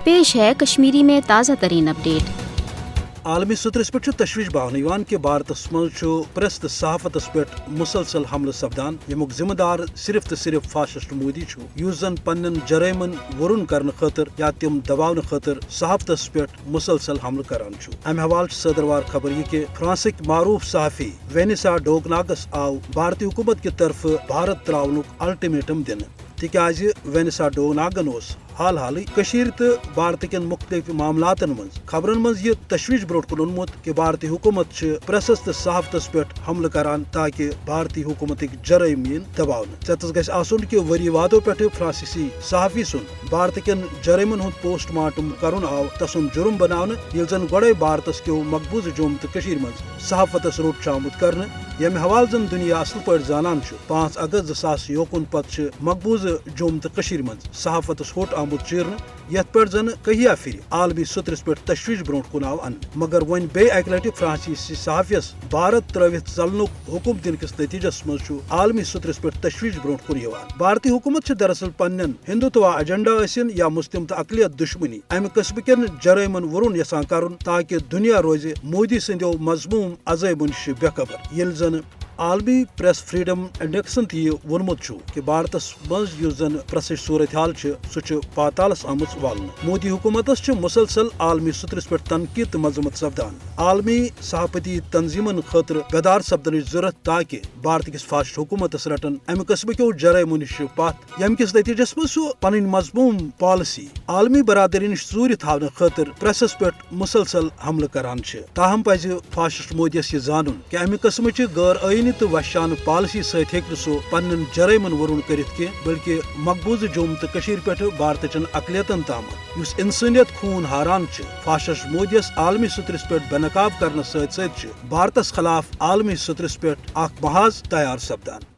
पेश है कश्मीरी में ताज़ा तरीन अपडेट। आलमी सतरस पे तशवीश बावन कि भारत मज प्रेस तो सहाफतस पे मुसलसल हमल सपदान यमुक जिम्मेदार सिर्फ तो सिर्फ फाशिस्ट मोदी युस जन पन्न जरैमन वरुन करने खतर या तम दबावन खतर सहाफतस पे मुसलसल हमल करान अमि हवाल सदरवार खबर यह कि फ्रांसिक मारूफ सहाफ़ी वेनिसा डोगनागस आव भारतीय हुकूमत की तरफ भारत त्रावनुक अल्टीमेटम दिन तिकाज वेनिसा डोगनागन हाल हाल कशीर तो भारत कन मुख्तलिफ मामलातन मज खबरन मज यह तशवीश ब्रोट कुन ओनमुत कि भारतीय हुकूमत प्रेसस तो सहाफतस पे हमल करान ताकि भारतीय हुकूमत जरम यन दबावन चतस गस आसुन कि वरी वादों पे फ्रांसीसी सहाफ़ी सुन भारत कन जरमन हुंद पोस्टमार्टम करन आव तसुन जुर्म बनावन ये जन गोड़े भारतस के मकबूज जम्मू तो कशीर मज सहाफतस रोट आमुत करने यम हवाल जन दुनिया असल पे जानान 5 अगस्त 2021 पत मकबूज जम्मू तो कशीर मज सहाफतस होट आमुत चीरन यथ पे जन कहिया फिर आलमी सतरस पे तशवीश ब्रोट कुन आव अन मगर वन बे अक लट फ्रांसीसी सहाफ़ियस भारत त्रवित चलनुक हुकुम दिन किस नतीजस मज आलमी सतरस पे तशवीश ब्रोट कुन यवान भारतीय हुकूमत दरअसल पन्न हिंदुत्व एजेंडा यसिन या मुस्लिम तो अकलियत दुश्मनी अमि कस्ब कन जरैमन वरुन यसान करन ताकि दुनिया रोज मोदी संदो मजमूम अजैबो निश बेखबर येल जन आलमी प्रेस फ्रीडम इंडेक्सन वोनमुत कि भारत मज जन प्रेस सूरत हाल सह पातालस आमुत वालन मोदी हुकूमतस मुसलसल आलमी सतरस पे तनकीद तो मजम्मत सपदान आलमी सहाफती तंजीमन खतर बेदार सपदन जरूरत ताकि भारत किस फाशिस्ट हुकूमतस रटन अमि कस्ब क्यों जरैमो निश पथ यम किस नतीजस मज पन मजमूम पॉलिसी आलमी बरादरी निश चूर थवन खतर प्रेसस पे मुसलसल हमल करान ताहम पज फाशिस्ट मोदियस यह जानन कि अमि कस्म गैर आईनी तो वशान पॉलिसी सह सो पन्न जरैमन वरुन कर बल्कि मकबूज जम्मू तो कशीर पे भारत चन अकलियतन ताम युस इंसानियत खून हारान फाशिस्ट मोदियस आलमी सतरस पे बेनकाब करने सत भारतस खिलाफ आलमी सतरस पे महाज तैयार सपदान।